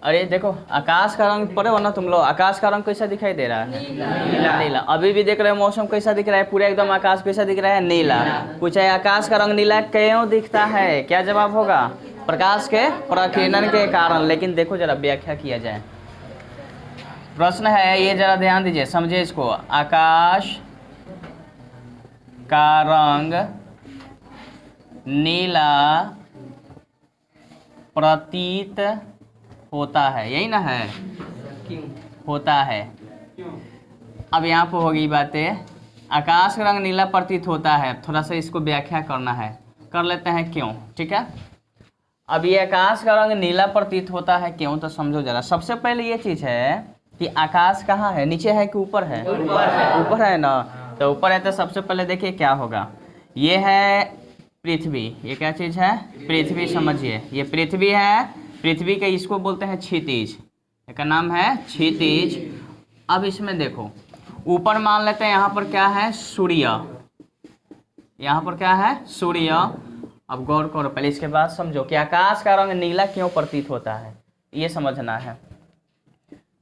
अरे देखो आकाश का रंग पढ़े हो ना तुम लोग, आकाश का रंग कैसा दिखाई दे रहा है? नीला। अभी भी देख रहे हो मौसम कैसा दिख रहा है? पूरा एकदम आकाश कैसा दिख रहा है? नीला। पूछा है आकाश का रंग नीला क्यों दिखता है? क्या जवाब होगा? प्रकाश के प्रकीर्णन के कारण। लेकिन देखो जरा व्याख्या किया जाए। प्रश्न है ये, जरा ध्यान दीजिए, समझिए इसको। आकाश का रंग नीला प्रतीत होता है, यही ना है? क्यों होता है? अब यहाँ पर होगी बातें। आकाश का रंग नीला प्रतीत होता है, थोड़ा सा इसको व्याख्या करना है, कर लेते हैं क्यों। ठीक है, अब ये आकाश का रंग नीला प्रतीत होता है क्यों, तो समझो जरा। सबसे पहले ये चीज है कि आकाश कहाँ है, नीचे है कि ऊपर है? ऊपर है ना। तो ऊपर है तो सबसे पहले देखिए क्या होगा। ये है पृथ्वी, ये क्या चीज है? पृथ्वी। समझिए ये पृथ्वी है, पृथ्वी के इसको बोलते हैं क्षितिज, इसका नाम है क्षितिज। अब इसमें देखो ऊपर मान लेते हैं यहाँ पर क्या है? सूर्य। यहाँ पर क्या है? सूर्य। अब गौर करो पहले, इसके बाद समझो कि आकाश का रंग नीला क्यों प्रतीत होता है, ये समझना है।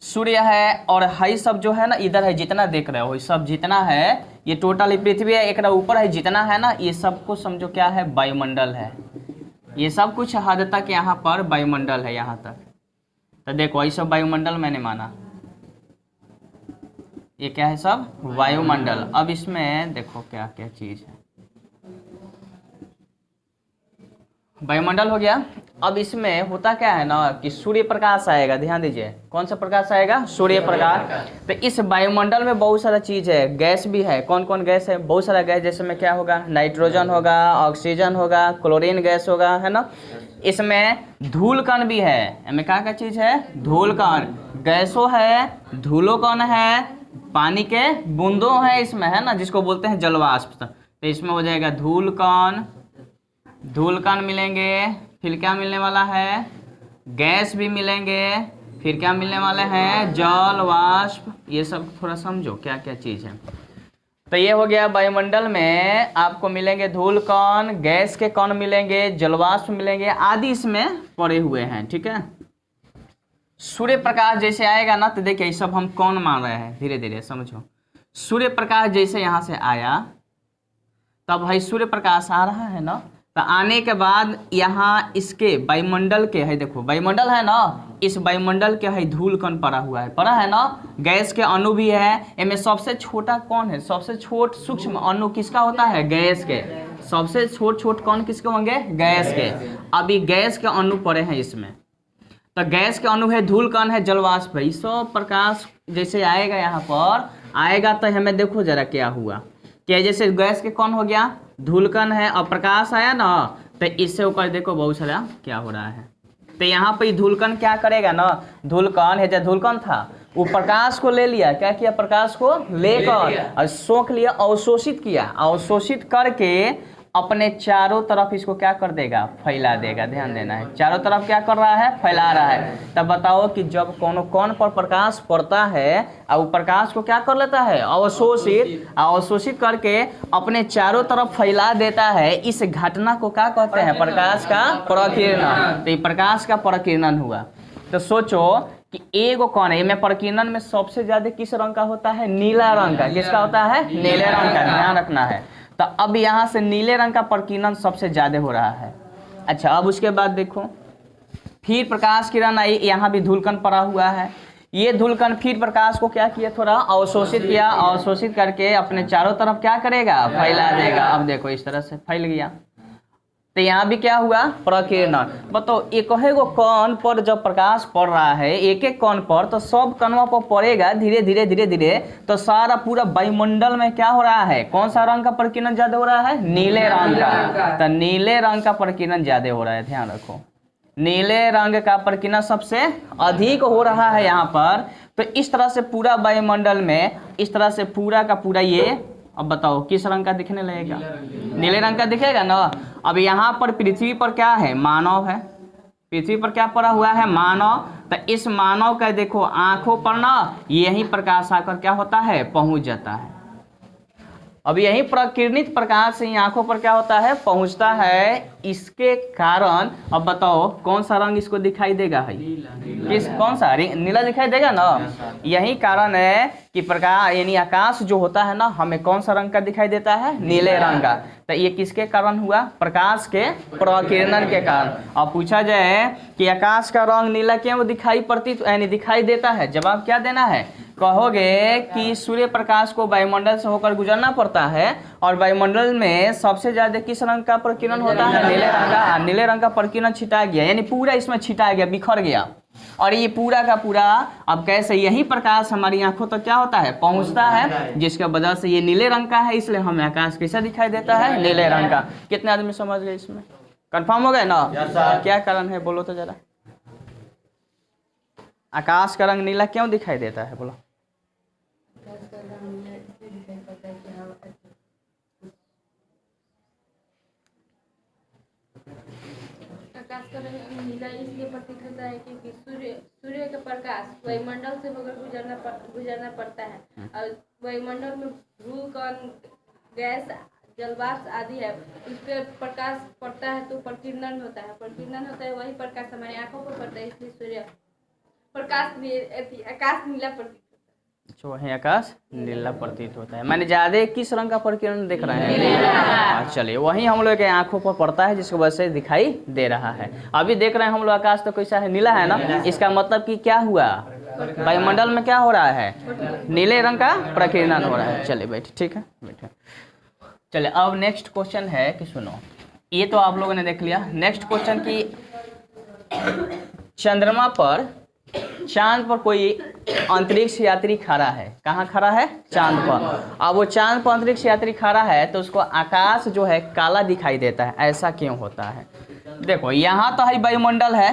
सूर्य है और हई सब जो है ना, इधर है जितना देख रहे हो, ये सब जितना है ये टोटल पृथ्वी है, एक ऊपर है जितना है ना, ये सब कुछ समझो क्या है? वायुमंडल है। ये सब कुछ हद तक यहाँ पर वायुमंडल है, यहाँ तक। तो देखो ये सब वायुमंडल मैंने माना, ये क्या है? सब वायुमंडल। अब इसमें देखो क्या क्या चीज है, वायुमंडल हो गया। अब इसमें होता क्या है ना कि सूर्य प्रकाश आएगा, ध्यान दीजिए, कौन सा प्रकाश आएगा? सूर्य प्रकाश। तो इस वायुमंडल में बहुत सारा चीज है, गैस भी है। कौन कौन गैस है? बहुत सारा गैस, जैसे में क्या होगा? नाइट्रोजन होगा, ऑक्सीजन होगा, क्लोरीन गैस होगा, है ना। इसमें धूल कण भी है, इसमें क्या क्या चीज है? धूल कण, गैसों है, धूलो कण है, पानी के बूंदों है इसमें, है ना, जिसको बोलते हैं जलवाष्प। तो इसमें हो जाएगा धूल कण, धूल कण मिलेंगे, फिर क्या मिलने वाला है? गैस भी मिलेंगे, फिर क्या मिलने वाले हैं? जल वाष्प। ये सब थोड़ा समझो क्या क्या चीज है। तो ये हो गया वायुमंडल में आपको मिलेंगे धूल कण, गैस के कण मिलेंगे, जलवाष्प मिलेंगे आदि इसमें पड़े हुए हैं। ठीक है, सूर्य प्रकाश जैसे आएगा ना, तो देखिए सब हम कौन मान रहे हैं, धीरे धीरे समझो। सूर्य प्रकाश जैसे यहाँ से आया, तब भाई सूर्य प्रकाश आ रहा है ना, तो आने के बाद यहाँ इसके वायुमंडल के है, देखो वायुमंडल है ना, इस वायुमंडल के है धूल कण पड़ा हुआ है, पड़ा है ना। गैस के अणु भी है, इनमें सबसे छोटा कौन है? सबसे छोट सूक्ष्म अणु किसका होता है? गैस के। सबसे छोट कौन किसके होंगे? गैस के। अभी गैस के अणु पड़े हैं इसमें, तो गैस के अणु है, धूल कण है, जलवाष्प है। सब प्रकाश जैसे आएगा यहाँ पर आएगा, तो हमें देखो जरा क्या हुआ, क्या जैसे गैस के कौन हो गया? धूलकण है, और प्रकाश आया ना, तो इससे ऊपर देखो बहुत सारा क्या हो रहा है। तो यहाँ पे धूलकण क्या करेगा ना, धूलकण है जो धूलकण था वो प्रकाश को ले लिया, क्या किया? प्रकाश को लेकर और सोख लिया, अवशोषित किया, अवशोषित करके अपने चारों तरफ इसको क्या कर देगा? फैला देगा। ध्यान देना है, चारों तरफ क्या कर रहा है? फैला रहा है। तब बताओ कि जब कौन पर प्रकाश पड़ता है और वो प्रकाश को क्या कर लेता है? अवशोषित, अवशोषित करके अपने चारों तरफ फैला देता है। इस घटना को क्या कहते हैं? प्रकाश का प्रकीर्णन। तो ये प्रकाश का प्रकीर्णन हुआ। तो सोचो कि एगो कौन है, में प्रकीर्णन में सबसे ज्यादा किस रंग का होता है? नीला रंग का। किसका होता है? नीले रंग का, ध्यान रखना है। तो अब यहाँ से नीले रंग का प्रकीर्णन सबसे ज्यादा हो रहा है। अच्छा, अब उसके बाद देखो फिर प्रकाश किरण आई, यहाँ भी धूलकण पड़ा हुआ है। ये धूलकण फिर प्रकाश को क्या किया? थोड़ा अवशोषित किया, अवशोषित करके अपने चारों तरफ क्या करेगा? फैला देगा। अब देखो इस तरह से फैल गया। तो यहाँ भी क्या हुआ? प्रकीर्णन। बताओ एक गो कण पर जब प्रकाश पड़ रहा है, एक एक कण पर, तो सब कणों पर पड़ेगा धीरे धीरे धीरे धीरे, तो सारा पूरा वायुमंडल में क्या हो रहा है? कौन सा रंग का प्रकीर्णन ज्यादा हो रहा है? नीले रंग का। तो नीले रंग का प्रकीर्णन ज्यादा हो रहा है, ध्यान रखो। नीले रंग का प्रकीर्णन सबसे अधिक हो रहा है यहाँ पर। तो इस तरह से पूरा वायुमंडल में इस तरह से पूरा का पूरा ये, अब बताओ किस रंग का दिखने लगेगा? नीले रंग का दिखेगा ना। अब यहाँ पर पृथ्वी पर क्या है? मानव है। पृथ्वी पर क्या पड़ा हुआ है? मानव। तो इस मानव का देखो आंखों पर ना यही प्रकाश आकर क्या होता है? पहुंच जाता है। अब यही प्रकिरणित प्रकाश ही आंखों पर क्या होता है, पहुंचता है। इसके कारण अब बताओ कौन सा रंग इसको दिखाई देगा है, किस कौन सा नीला दिखाई देगा ना। यही कारण है कि प्रकाश यानी आकाश जो होता है ना हमें कौन सा रंग का दिखाई देता है, नीले रंग का। तो ये किसके कारण हुआ, प्रकाश के प्रकिरणन के कारण। अब पूछा जाए कि आकाश का रंग नीला क्यों दिखाई प्रतीत यानी दिखाई देता है, जवाब क्या देना है, कहोगे कि सूर्य प्रकाश को वायुमंडल से होकर गुजरना पड़ता है और वायुमंडल में सबसे ज्यादा किस रंग का प्रकिरण होता है, नीले रंग का। नीले रंग का प्रकिरण छिटा गया यानी पूरा इसमें छिटा गया, बिखर गया, और ये पूरा का पूरा अब कैसे यही प्रकाश हमारी आंखों तक क्या होता है, पहुंचता है, जिसके वजह से ये नीले रंग का है, इसलिए हमें आकाश कैसा दिखाई देता है, नीले रंग का। कितने आदमी समझ गए, इसमें कंफर्म हो गए ना। क्या कारण है बोलो तो जरा, आकाश का रंग नीला क्यों दिखाई देता है, बोलो। आकाश का रंग नीला इसलिए प्रतीत होता है क्योंकि सूर्य का प्रकाश वायुमंडल से होकर गुजरना पड़ता है, और वायुमंडल में धूल कण गैस जलवाष्प आदि है, उस पर प्रकाश पड़ता है तो प्रकीर्णन होता है, वही प्रकाश हमारी आंखों पर पड़ता है, इसलिए सूर्य प्रकाश आकाश नीला प्रतीत होता है। जो है आकाश नीला प्रतीत होता है, मैंने ज्यादा किस रंग का प्रकिरण देख रहे हैं, चलिए वही हम लोग के आंखों पर पड़ता है जिसकी वजह से दिखाई दे रहा है। अभी देख रहे हैं हम लोग आकाश तो कैसा है, नीला है ना, इसका मतलब कि क्या हुआ, वायुमंडल में क्या हो रहा है, नीले रंग का प्रकिरण हो रहा है। चलिए बैठे, ठीक है बैठे। चलिए अब नेक्स्ट क्वेश्चन है कि सुनो, ये तो आप लोगों ने देख लिया। नेक्स्ट क्वेश्चन की चंद्रमा पर चांद पर कोई अंतरिक्ष यात्री खड़ा है, कहाँ खड़ा है, चांद पर। अब वो चांद पर अंतरिक्ष यात्री खड़ा है तो उसको आकाश जो है काला दिखाई देता है, ऐसा क्यों होता है। देखो यहाँ तो है वायुमंडल है,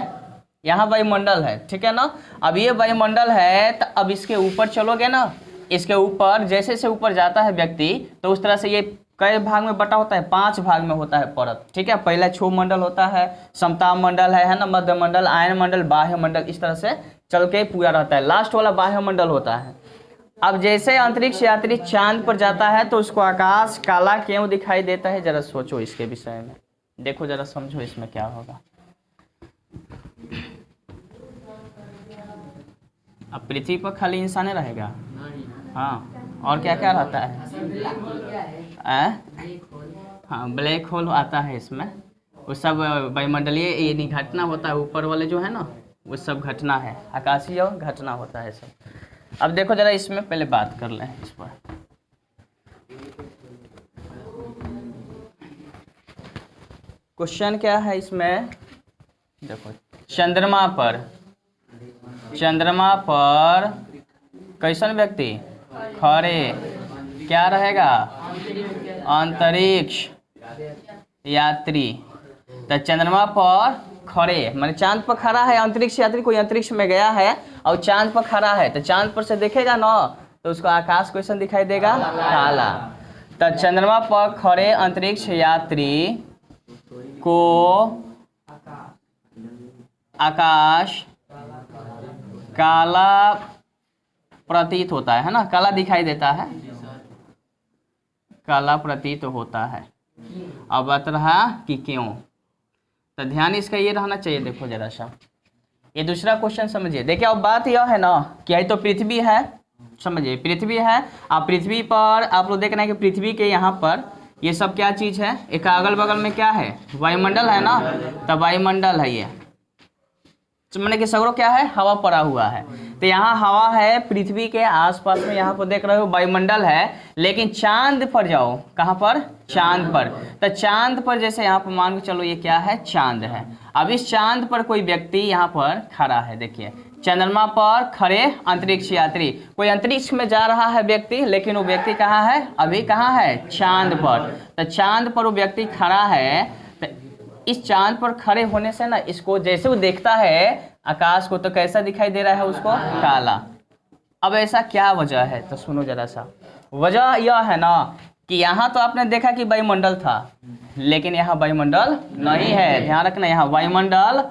यहाँ वायुमंडल है, ठीक है ना। अब ये वायुमंडल है तो अब इसके ऊपर चलोगे ना, इसके ऊपर जैसे जैसे ऊपर जाता है व्यक्ति तो उस तरह से ये कई भाग में बटा होता है, 5 भाग में होता है परत, ठीक है। पहला क्षोभ मंडल होता है, समताप मंडल है ना, मध्य मंडल, आयन मंडल, बाह्य मंडल, इस तरह से चल के पूरा रहता है। लास्ट वाला बाह्य मंडल होता है। अब जैसे अंतरिक्ष यात्री चांद पर जाता है तो उसको आकाश काला क्यों दिखाई देता है, जरा सोचो इसके विषय में, देखो जरा समझो इसमें क्या होगा। अब पृथ्वी पर खाली इंसान रहेगा, हाँ, और क्या क्या रहता है, हाँ ब्लैक होल आता है इसमें, वो सब वायुमंडलीय ये घटना होता है, ऊपर वाले जो है ना वो सब घटना है, आकाशीय घटना होता है सब। अब देखो जरा इसमें पहले बात कर लें इस पर। क्वेश्चन क्या है इसमें, देखो चंद्रमा पर कैसन व्यक्ति खड़े क्या रहेगा, अंतरिक्ष यात्री। तो चंद्रमा पर खड़े माने चांद पर खड़ा है अंतरिक्ष यात्री, कोई अंतरिक्ष में गया है और चांद पर खड़ा है तो चांद पर से देखेगा ना तो उसको आकाश कैसन दिखाई देगा, काला। तो चंद्रमा पर खड़े अंतरिक्ष यात्री को आकाश काला प्रतीत होता है ना, काला दिखाई देता है, काला प्रतीत होता है। अब बात रहा कि क्यों, तो ध्यान इसका ये रहना चाहिए। देखो जरा सा ये दूसरा क्वेश्चन समझिए। देखिए अब बात यह है ना कि यही तो पृथ्वी है, समझिए पृथ्वी है। अब पृथ्वी पर आप लोग देख रहे हैं कि पृथ्वी के यहाँ पर ये सब क्या चीज़ है, एक अगल बगल में क्या है, वायुमंडल है ना, तो वायुमंडल है ये, मैंने कि सगरों क्या है, हवा पड़ा हुआ है। तो यहाँ हवा है पृथ्वी के आसपास में, यहाँ पर देख रहे हो वायुमंडल है। लेकिन चांद पर जाओ, कहाँ पर, चांद पर। तो चांद पर जैसे यहाँ पर मान के चलो ये क्या है, चांद है। अब इस चांद पर कोई व्यक्ति यहाँ पर खड़ा है, देखिए चंद्रमा पर खड़े अंतरिक्ष यात्री, कोई अंतरिक्ष में जा रहा है व्यक्ति, लेकिन वो व्यक्ति कहाँ है, अभी कहाँ है, चांद पर। तो चांद पर वो व्यक्ति खड़ा है, इस चांद पर खड़े होने से ना इसको जैसे वो देखता है आकाश को तो कैसा दिखाई दे रहा है उसको, काला। अब ऐसा क्या वजह है, तो सुनो जरा सा। वजह यह है ना कि यहाँ तो आपने देखा कि वायुमंडल था, लेकिन यहाँ वायुमंडल नहीं है, ध्यान रखना, यहाँ वायुमंडल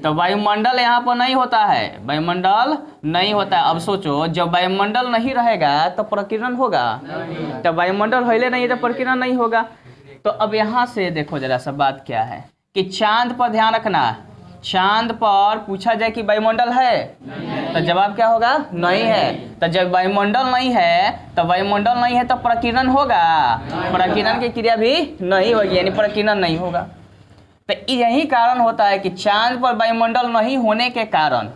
तो वायुमंडल यहाँ पर नहीं होता है, वायुमंडल नहीं होता है। अब सोचो जब वायुमंडल नहीं रहेगा तो प्रकीर्णन होगा, तो वायुमंडल हिले नहीं है तो प्रकीर्णन नहीं होगा। तो अब यहाँ से देखो जरा सा बात क्या है कि चांद पर ध्यान रखना, चांद पर पूछा जाए कि वायुमंडल है तो जवाब क्या होगा, नहीं है। तो जब वायुमंडल नहीं है तो वायुमंडल नहीं है तो प्रकीर्णन होगा, प्रकीर्णन की क्रिया भी नहीं होगी, यानी प्रकीर्णन नहीं होगा। तो यही कारण होता है कि चांद पर वायुमंडल नहीं होने के कारण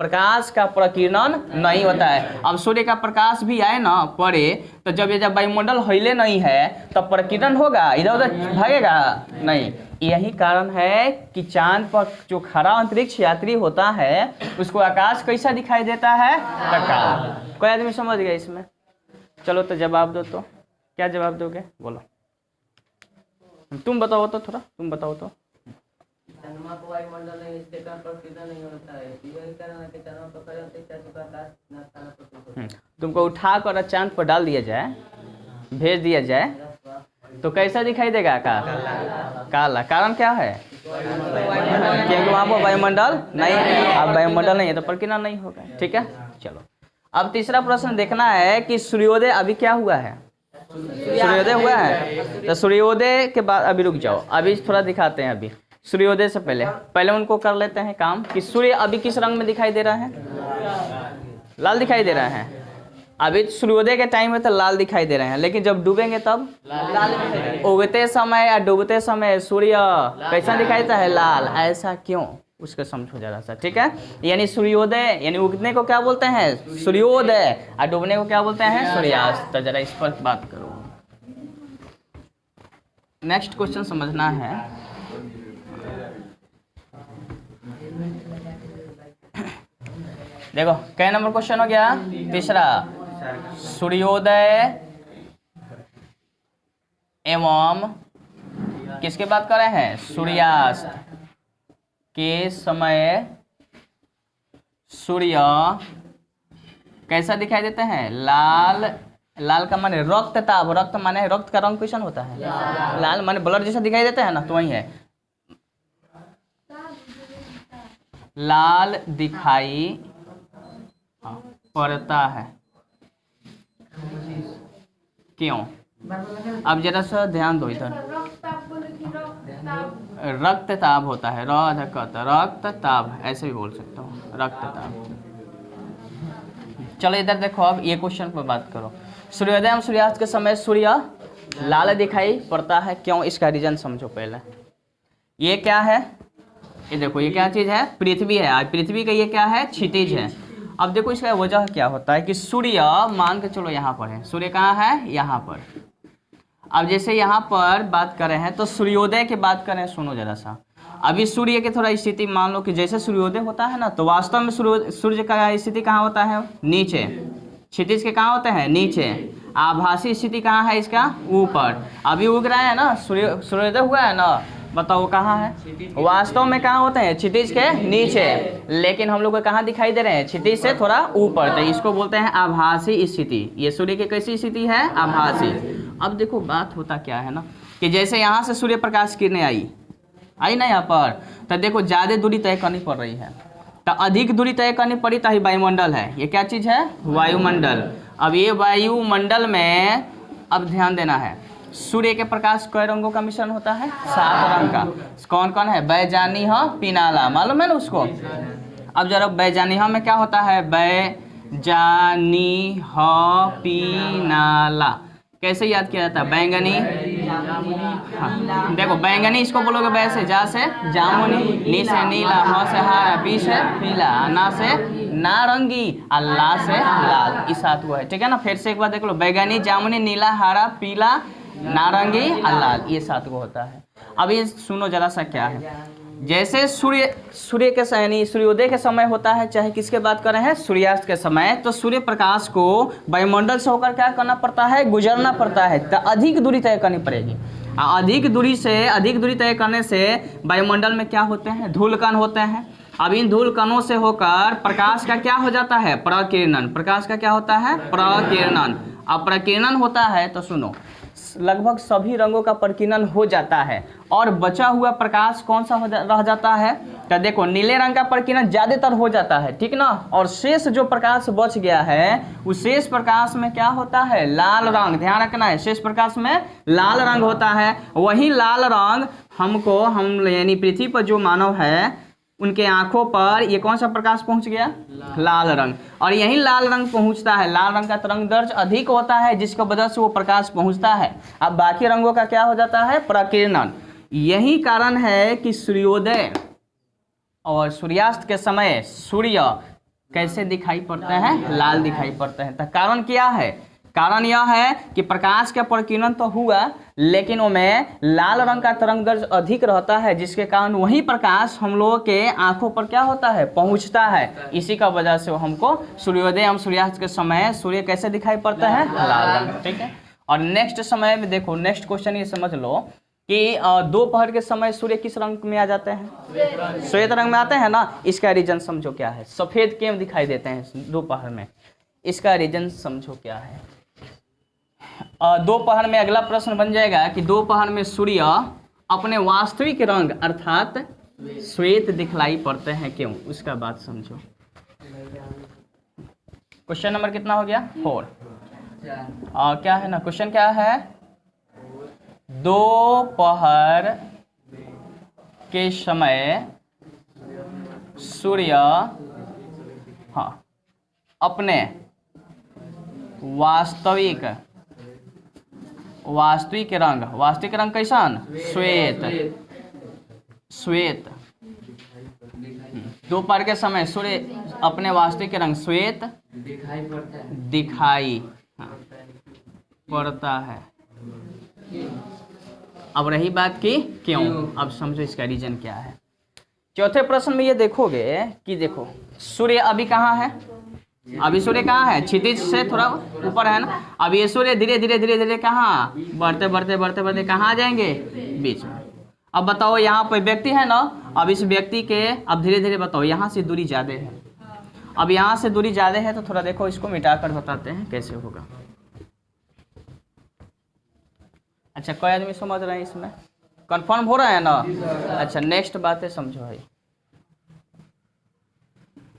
प्रकाश का प्रकीर्णन नहीं होता है। अब सूर्य का प्रकाश भी आए ना पड़े तो जब वायुमंडल हिले नहीं है तो प्रकीर्णन होगा, इधर उधर भागेगा नहीं। यही कारण है कि चांद पर जो खरा अंतरिक्ष यात्री होता है उसको आकाश कैसा दिखाई देता है, प्रकाश। कोई आदमी समझ गया इसमें? चलो तो जवाब दो, तो क्या जवाब दोगे बोलो, तुम बताओ तो, थोड़ा तुम बताओ तो। चंद्रमा को वायुमंडल नहीं, इसके कारण प्रकीर्णन नहीं होता है, यही कारण है कि चंद्रमा पर खड़े होते ही आकाश न स्थान प्रतीत होता है। तुमको उठा कर चांद पर डाल दिया जाए, भेज दिया जाए तो कैसा दिखाई देगा आकाश, काला। कारण क्या है, क्योंकि वहाँ पर वायुमंडल नहीं है। अब वायुमंडल नहीं है तो प्रकीर्णन नहीं होगा, ठीक है। चलो अब तीसरा प्रश्न देखना है कि सूर्योदय अभी क्या हुआ है, सूर्योदय हुआ है। तो सूर्योदय के बाद अभी रुक जाओ, अभी थोड़ा दिखाते हैं। अभी सूर्योदय से पहले उनको कर लेते हैं काम कि सूर्य अभी किस रंग में दिखाई दे रहा है, लाल दिखाई दे रहा है। अभी सूर्योदय के टाइम में तो लाल दिखाई दे रहे हैं, लेकिन जब डूबेंगे तब उगते समय या डूबते समय सूर्य कैसा दिखाई देता है, लाल। ऐसा क्यों, उसको समझो जरा सा, ठीक है। यानी सूर्योदय यानी उगने को क्या बोलते हैं, सूर्योदय, और डूबने को क्या बोलते हैं, सूर्यास्त। तो जरा इस पर बात करो। नेक्स्ट क्वेश्चन समझना है। देखो क्या नंबर क्वेश्चन हो गया, तीसरा। सूर्योदय एवं किसके बात कर रहे हैं, सूर्यास्त के समय सूर्य कैसा दिखाई देते हैं, लाल। लाल का माने रक्त ताप, रक्त माने रक्त का रंग कैसा होता है, लाल माने ब्लड जैसा दिखाई देता है ना, तो वही है, लाल दिखाई पड़ता है। क्यों, अब जरा सा ध्यान दो इधर। रक्त ताप होता है, रक्त ताप ऐसे भी बोल सकता हूँ, रक्त ताप। चलो इधर देखो, अब ये क्वेश्चन पर बात करो। सूर्योदय एवं सूर्यास्त के समय सूर्य लाल दिखाई पड़ता है, क्यों, इसका रीजन समझो पहले। ये क्या है, ये देखो, ये क्या चीज है, पृथ्वी है। आज पृथ्वी का ये क्या है, क्षितिज है। अब देखो इसका वजह क्या होता है कि सूर्य मान के चलो यहाँ पर है, सूर्य कहाँ है, यहाँ पर। अब जैसे यहाँ पर बात कर रहे हैं तो सूर्योदय की बात करें, सुनो जरा सा। अभी सूर्य की थोड़ा स्थिति मान लो कि जैसे सूर्योदय होता है ना, तो वास्तव में सूर्य का स्थिति कहाँ होता है, नीचे। क्षितिज के कहाँ होते हैं, नीचे। आभासी स्थिति कहाँ है इसका, ऊपर। अभी उग रहा है ना, सूर्योदय हुआ है ना, बताओ कहाँ है, वास्तव में कहाँ होते हैं, क्षितिज के नीचे, लेकिन हम लोग को कहाँ दिखाई दे रहे हैं, क्षितिज से थोड़ा ऊपर। तो इसको बोलते हैं आभासी स्थिति। ये सूर्य की कैसी स्थिति है, आभासी। अब देखो बात होता क्या है ना कि जैसे यहाँ से सूर्य प्रकाश किरणें आई ना यहाँ पर, तो देखो ज़्यादा दूरी तय करनी पड़ रही है। तो अधिक दूरी तय करनी पड़ी तो वायुमंडल है। ये क्या चीज़ है, वायुमंडल। अब ये वायुमंडल में अब ध्यान देना है, सूर्य के प्रकाश कई रंगों का मिश्रण होता है, 7 रंग का। कौन कौन है, बैजानी, पीनाला, मालूम है ना उसको। अब जरा बैजानी में क्या होता है, बैजानी पीनाला कैसे याद किया जाता है, बैंगनी। हाँ देखो, बैंगनी इसको बोलोगे वैसे, जा से जामुनी, नी से नीला, ह से हरा, पी से पीला, ना से नारंगी, ला से लाल। इस 7 को है, ठीक है ना। फिर से एक बार देख लो, बैंगनी, जामुनी, नीला, हरा, पीला, नारंगी, लाल, ये 7 को होता है। अब ये सुनो जरा सा क्या है, जैसे सूर्य के यानी सूर्योदय के समय होता है, चाहे किसके बात कर रहे हैं, सूर्यास्त के समय, तो सूर्य प्रकाश को वायुमंडल से होकर क्या करना पड़ता है, गुजरना पड़ता है। तो अधिक दूरी तय करनी पड़ेगी। अधिक दूरी तय करने से वायुमंडल में क्या होते हैं, धूलकण होते हैं। अब इन धूलकणों से होकर प्रकाश का क्या हो जाता है, प्रकीर्णन। प्रकाश का क्या होता है, प्रकीर्णन। अब प्रकीर्णन होता है तो सुनो, लगभग सभी रंगों का प्रकीर्णन हो जाता है और बचा हुआ प्रकाश कौन सा रह जाता है। तो देखो नीले रंग का प्रकीर्णन ज्यादातर हो जाता है, ठीक ना, और शेष जो प्रकाश बच गया है उस शेष प्रकाश में क्या होता है, लाल रंग। ध्यान रखना है, शेष प्रकाश में लाल रंग होता है। वही लाल रंग हम यानी पृथ्वी पर जो मानव है उनके आंखों पर ये कौन सा प्रकाश पहुंच गया, लाल रंग। और यही लाल रंग पहुंचता है, लाल रंग का तरंग दैर्ध्य अधिक होता है जिसकी वजह से वो प्रकाश पहुंचता है। अब बाकी रंगों का क्या हो जाता है, प्रकीर्णन। यही कारण है कि सूर्योदय और सूर्यास्त के समय सूर्य कैसे दिखाई पड़ते हैं, लाल दिखाई पड़ते हैं। तो कारण क्या है, कारण यह है कि प्रकाश का प्रकीर्णन तो हुआ लेकिन उनमें लाल रंग का तरंग दैर्ध्य अधिक रहता है जिसके कारण वही प्रकाश हम लोगों के आंखों पर क्या होता है, पहुंचता है। इसी का वजह से हमको सूर्योदय एवं सूर्यास्त के समय सूर्य कैसे दिखाई पड़ता है, लाल रंग, ठीक है। और नेक्स्ट समय में देखो, नेक्स्ट क्वेश्चन ये समझ लो कि दोपहर के समय सूर्य किस रंग में आ जाते हैं, श्वेत रंग में आते हैं ना। इसका रीजन समझो क्या है, सफेद क्यों दिखाई देते हैं दोपहर में, इसका रीजन समझो क्या है। दोपहर में अगला प्रश्न बन जाएगा कि दोपहर में सूर्य अपने वास्तविक रंग अर्थात श्वेत दिखलाई पड़ते हैं क्यों, उसका बात समझो। क्वेश्चन नंबर कितना हो गया, 4। क्या है ना, क्वेश्चन क्या है, दोपहर के समय सूर्य अपने वास्तविक रंग कैसन, श्वेत। दोपहर के समय सूर्य अपने वास्तविक रंग श्वेत दिखाई पड़ता है। अब रही बात की क्यों, अब समझो इसका रीजन क्या है। चौथे प्रश्न में ये देखोगे कि देखो सूर्य अभी कहाँ है, अभी सूर्य कहाँ है, क्षितिज से थोड़ा ऊपर है ना। अब ये सूर्य धीरे धीरे कहाँ बढ़ते कहाँ आ जाएंगे, बीच में। अब बताओ यहाँ पर व्यक्ति है ना, अब इस व्यक्ति के अब धीरे धीरे बताओ यहाँ से दूरी ज्यादा है। अब यहाँ से दूरी ज्यादा है तो थोड़ा देखो इसको मिटाकर बताते हैं कैसे होगा। अच्छा कोई आदमी समझ रहे हैं, इसमें कंफर्म हो रहा है ना। अच्छा नेक्स्ट बातें समझो है,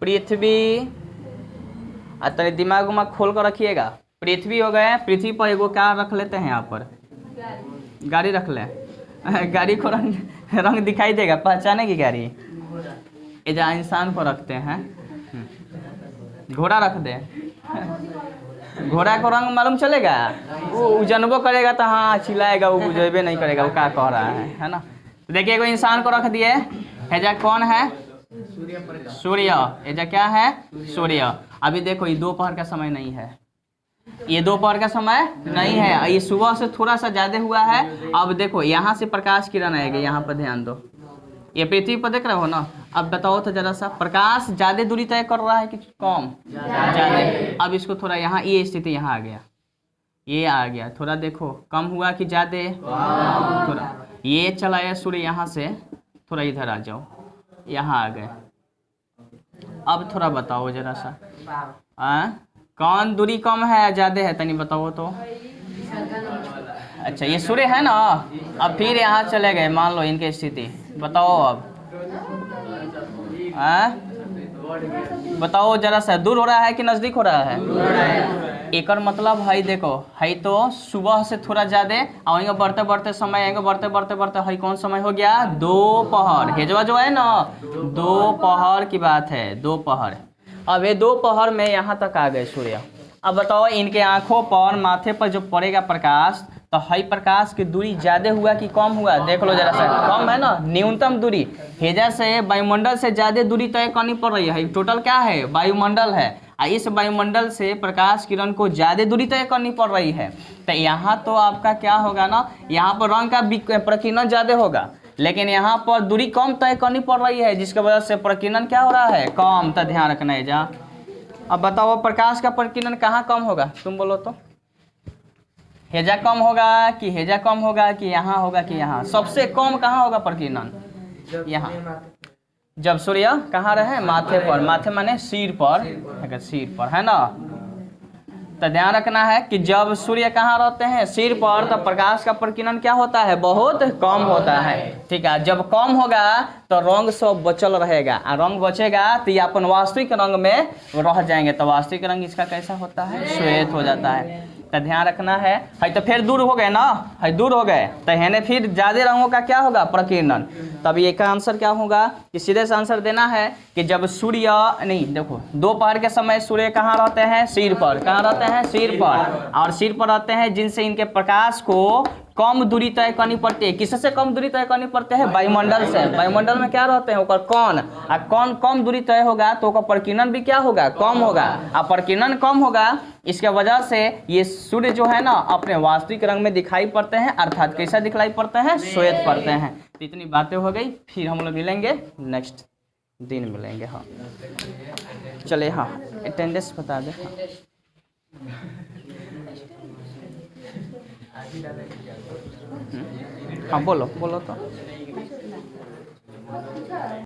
पृथ्वी तेरे दिमाग उमाग खोल कर रखिएगा। पृथ्वी हो गए, पृथ्वी पर एगो क्या रख लेते हैं, यहाँ पर गाड़ी रख ले। गाड़ी को रंग दिखाई देगा, पहचाने की गाड़ी, ये जहाँ इंसान को रखते हैं, घोड़ा रख दे, घोड़ा को रंग मालूम चलेगा, वो जनबो करेगा तो हाँ चिल्लाएगा, वो बुझेबे नहीं करेगा वो क्या कह रहा है ना। तो देखिए एगो इंसान को रख दिए, हेजा कौन है, सूर्य। हेजा क्या है, सूर्य। अभी देखो ये दोपहर का समय नहीं है, ये दोपहर का समय नहीं है, ये सुबह से थोड़ा सा ज्यादा हुआ है। अब देखो यहाँ से प्रकाश किरण आएगी, यहाँ पर ध्यान दो, ये पृथ्वी पर देख रहे हो ना। अब बताओ तो जरा सा, प्रकाश ज्यादा दूरी तय कर रहा है कि कम, ज्यादा। अब इसको थोड़ा यहाँ, ये स्थिति यहाँ आ गया, ये आ गया, थोड़ा देखो कम हुआ कि ज्यादा, थोड़ा ये चला आया सूर्य, यहाँ से थोड़ा इधर आ जाओ, यहाँ आ गए। अब थोड़ा बताओ जरा सा, कौन दूरी कम है ज्यादा है, तनी बताओ तो। अच्छा ये सूर्य है ना, अब फिर यहाँ चले गए, मान लो इनकी स्थिति बताओ। अब बताओ जरा सा, दूर हो रहा है कि नजदीक हो रहा है। एक मतलब है देखो, है तो सुबह से थोड़ा ज्यादा, और यहाँ बढ़ते बढ़ते समय, यहाँ बढ़ते बढ़ते है कौन समय हो गया, दोपहर। हेजवा जो है ना, दोपहर की बात है, दोपहर। अब ये दोपहर में यहाँ तक आ गए सूर्य। अब बताओ इनके आंखों पर, माथे पर जो पड़ेगा प्रकाश, तो हई प्रकाश की दूरी ज्यादा हुआ कि कम हुआ, देख लो जरा सा, कम है ना। न्यूनतम दूरी हेजा से वायुमंडल से ज्यादा दूरी तय करनी पड़ रही है। टोटल क्या है, वायुमंडल है, इस वायुमंडल से प्रकाश किरण को ज्यादा दूरी तय करनी पड़ रही है। तो यहाँ तो आपका क्या होगा ना, यहाँ पर रंग का प्रकीर्णन ज्यादा होगा, लेकिन यहाँ पर दूरी कम तय करनी पड़ रही है, जिसकी वजह से प्रकीर्णन क्या हो रहा है, कम। तो ध्यान रखना है जा। अब बताओ प्रकाश का प्रकीर्णन कहाँ कम होगा, तुम बोलो तो। हेजा कम होगा कि हेजा कम होगा कि यहाँ होगा कि यहाँ, सबसे कम कहाँ होगा प्रकीर्णन, यहाँ। जब सूर्य कहाँ रहे, माथे पर, माथे माने सिर पर, सिर पर है ना। तो ध्यान रखना है कि जब सूर्य कहाँ रहते हैं, सिर पर, तो प्रकाश का प्रकीर्णन क्या होता है, बहुत कम होता है। ठीक है, जब कम होगा तो रंग सब बचल रहेगा, और रंग बचेगा तो ये अपन वास्तविक रंग में रह जाएंगे। तो वास्तविक रंग इसका कैसा होता है, श्वेत हो जाता है। तो ध्यान रखना है तो फिर दूर हो गए ना, है दूर हो गए, तो है फिर ज्यादा रंगों का क्या होगा, प्रकीर्णन। तब ये का आंसर क्या होगा कि सीधे से आंसर देना है कि जब सूर्य, नहीं देखो, दोपहर के समय सूर्य कहाँ रहते हैं, सिर पर। कहाँ रहते हैं, सिर पर, और सिर पर रहते हैं जिनसे इनके प्रकाश को कम दूरी तय करनी पड़ती है। किससे कम दूरी तय करनी पड़ती है, वायुमंडल से। वायुमंडल में क्या रहते हैं, ओकर कौन, और कौन कम दूरी तय होगा तो ओकर प्रकीर्णन भी क्या होगा, कम होगा, और प्रकीर्णन कम होगा, इसके वजह से ये सूर्य जो है ना अपने वास्तविक रंग में दिखाई पड़ते हैं, अर्थात कैसा दिखाई पड़ते हैं, श्वेत पड़ते हैं। तो इतनी बातें हो गई, फिर हम लोग मिलेंगे नेक्स्ट दिन मिलेंगे। हाँ चलिए, हाँ अटेंडेंस बता दें। हाँ बोलो बोलो तो।